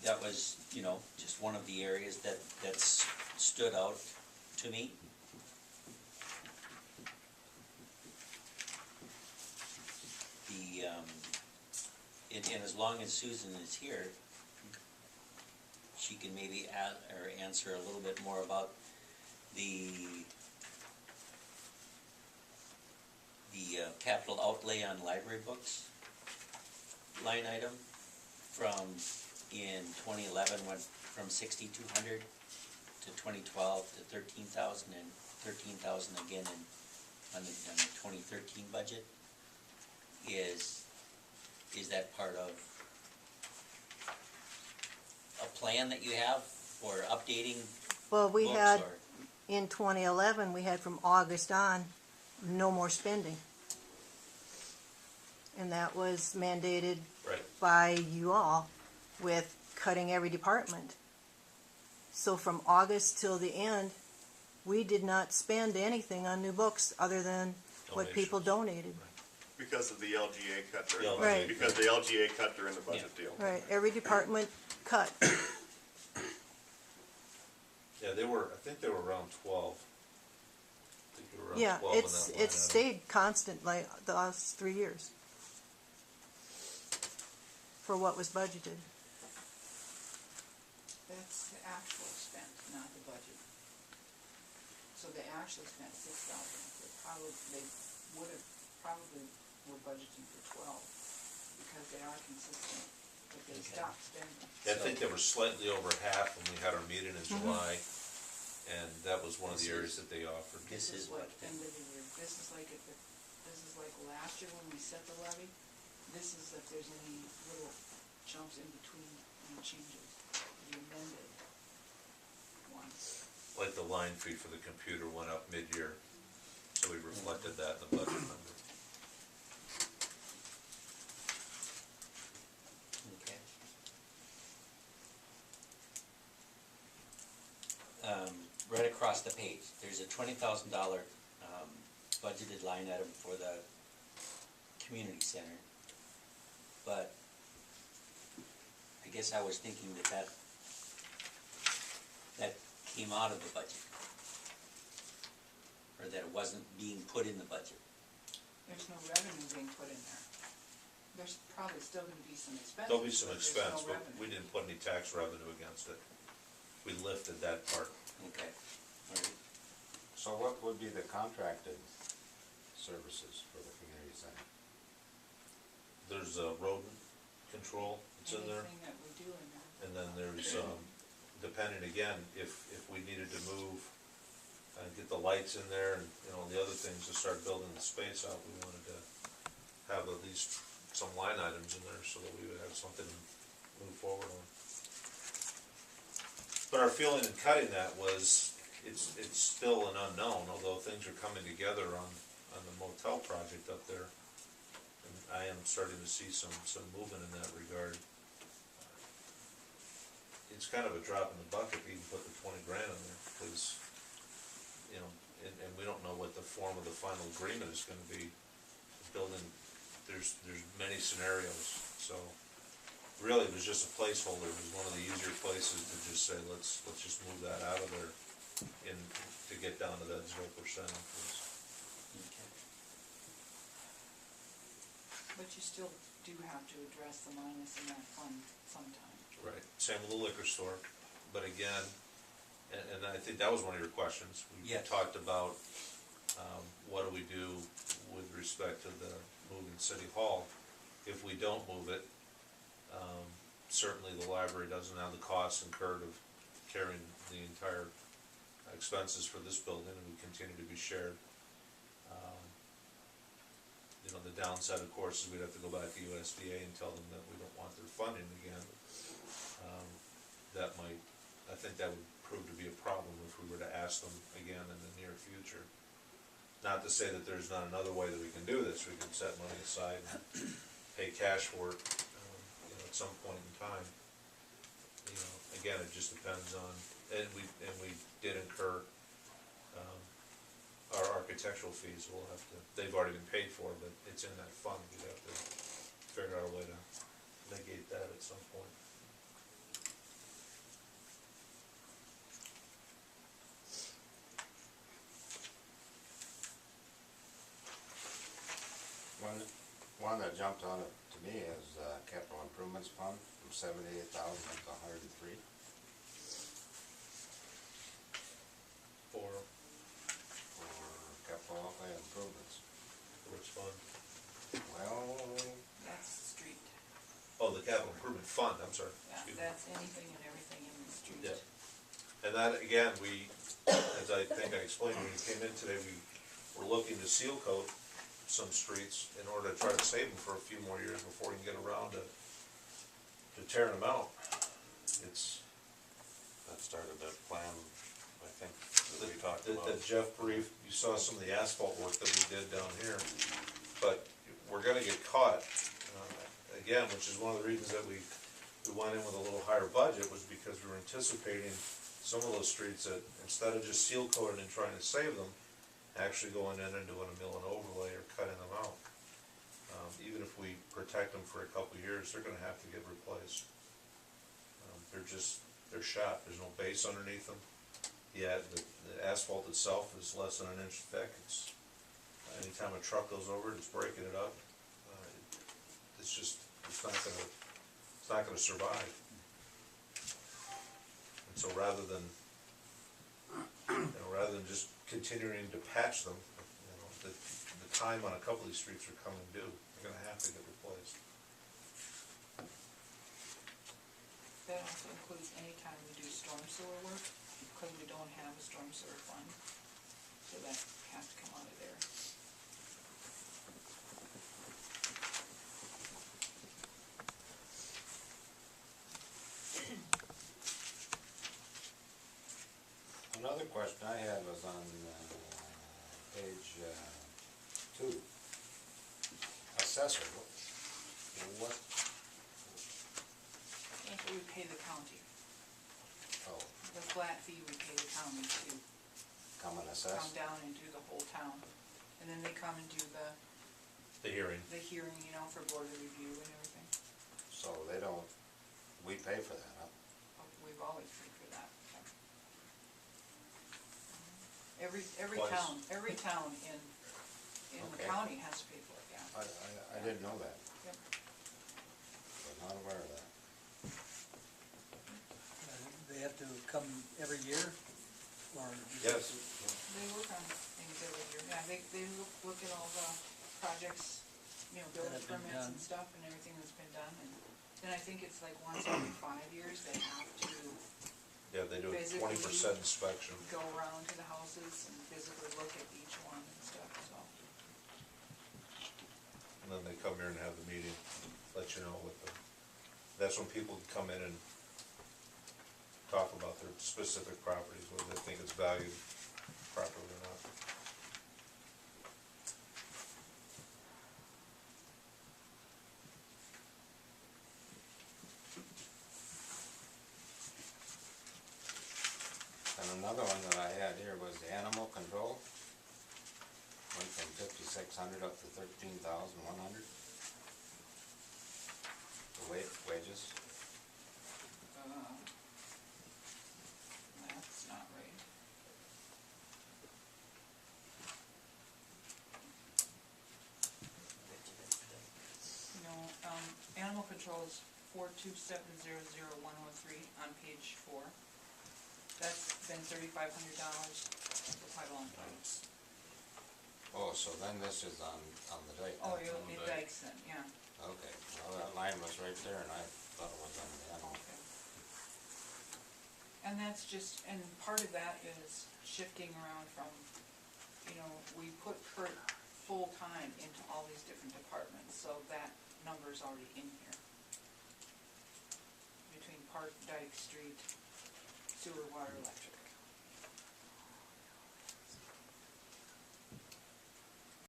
that was, you know, just one of the areas that's stood out to me. The, and as long as Susan is here, she can maybe add or answer a little bit more about the capital outlay on library books line item from in 2011 went from 6,200 to 2012 to 13,000 and 13,000 again on the 2013 budget. Is that part of a plan that you have for updating Well, we books, had, or? in 2011, we had from August on, no more spending. And that was mandated Right. by you all with cutting every department. So from August till the end, we did not spend anything on new books other than what people donated. Because of the LGA cut during Yeah. the budget. Right. Because the LGA cut during the budget deal. Right, every department cut. Yeah, I think they were around 12. I think they were around Yeah, 12 in that line it's item. stayed constant like the last 3 years for what was budgeted. That's the actual spent, not the budget. So they actually spent 6,000. They would have probably were budgeting for 12 because they are consistent, but they stopped spending. I think they were slightly over half when we had our meeting in July, and that was one of the areas that they offered. This is what end of the year. This is like last year when we set the levy. This is if there's any little jumps in between any changes, the amended ones. Like the line fee for the computer went up mid-year, so we reflected that in the budget number. Okay. Right across the page, there's a $20,000 budgeted line item for the community center. But I guess I was thinking that came out of the budget, or that it wasn't being put in the budget. There's no revenue being put in there. There's probably still going to be some expense. There'll be some expense, but we didn't put any tax revenue against it. We lifted that part. Okay. All right. So what would be the contracted services for the community center? There's rodent control that's in there, Anything that we do in there. and then there's, depending again, if we needed to move, get the lights in there and, you know, the other things to start building the space out, we wanted to have at least some line items in there so that we would have something to move forward on. But our feeling in cutting that was, it's still an unknown, although things are coming together on the motel project up there. And I am starting to see some movement in that regard. It's kind of a drop in the bucket to even put the 20 grand in there, because, you know, and we don't know what the form of the final agreement is gonna be. Building, there's many scenarios, so really it was just a placeholder. It was one of the easier places to just say, let's just move that out of there and to get down to that 0%. Okay. But you still do have to address the minus in that fund sometime. Right, same with the liquor store, but again, and I think that was one of your questions. We Yes. talked about, what do we do with respect to the moving City Hall? If we don't move it, certainly the library doesn't have the costs incurred of carrying the entire expenses for this building, and we continue to be shared. You know, the downside, of course, is we'd have to go back to USDA and tell them that we don't want their funding again. That might, I think that would prove to be a problem if we were to ask them again in the near future. Not to say that there's not another way that we can do this. We can set money aside and pay cash for it, you know, at some point in time. You know, again, it just depends on, and we did incur our architectural fees. We'll have to, they've already been paid for, but it's in that fund. We'd have to figure out a way to negate that at some point. that jumped on it to me is, capital improvements fund from 78,000 up to 103. For For capital outlay improvements. which fund? Well, That's street, Oh, the capital improvement fund, I'm sorry. yeah, Excuse me. that's anything and everything in the street. Yeah. And that, again, we, as I think I explained when we came in today, we were looking to seal coat some streets in order to try to save them for a few more years before we can get around to tearing them out. It's, That started that plan, I think, that we talked about. that Jeff briefed, you saw some of the asphalt work that we did down here, but we're gonna get caught, again, which is one of the reasons that we went in with a little higher budget, was because we were anticipating some of those streets that, instead of just seal coating and trying to save them, actually going in and doing a mill and overlay or cutting them out. Even if we protect them for a couple of years, they're gonna have to get replaced. They're shot, there's no base underneath them. Yeah, the asphalt itself is less than an inch thick. It's, anytime a truck goes over it, it's breaking it up. It's not gonna survive. And so rather than just continuing to patch them, the time on a couple of these streets are coming due. They're gonna have to get replaced. That also includes any time we do storm sewer work, because we don't have a storm sewer fund, so that has to come out of there. another question I had was on, page, 2. Assessor, what, That's what we pay the county, oh, the flat fee we pay the county to come and come assess? down and do the whole town. And then they come and do The hearing. the hearing, you know, for board of review and everything. So they don't, we pay for that, huh? We've always paid for that. Every Twice. every town in the Okay. county has to pay for it, yeah. I didn't know that, Yep. was not aware of that. They have to come every year, or? Yes. They work on things every year, yeah, they look at all the projects, you know, building That have been permits and done. stuff and everything that's been done, and then I think it's like once every 5 years they have to Yeah, they do a Basically- 20% inspection. go around to the houses and physically look at each one and stuff, so. And then they come here and have the meeting, let you know what that's when people can come in and talk about their specific properties, whether they think it's valued properly or not. And another one that I had here was the animal control. Went from 5,600 up to 13,100. The wages. That's not right. No, animal control is 427000103 on page 4. That's been $3,500 for quite a long time. Oh, so then this is on the dike. Oh, then. you're looking at dikes then, yeah. Okay, well, that line was right there and I thought it was on the animal. Okay. And that's just, and part of that is shifting around from, you know, we put Kurt full-time into all these different departments, so that number's already in here. Between park, dike, street, sewer, water, electric.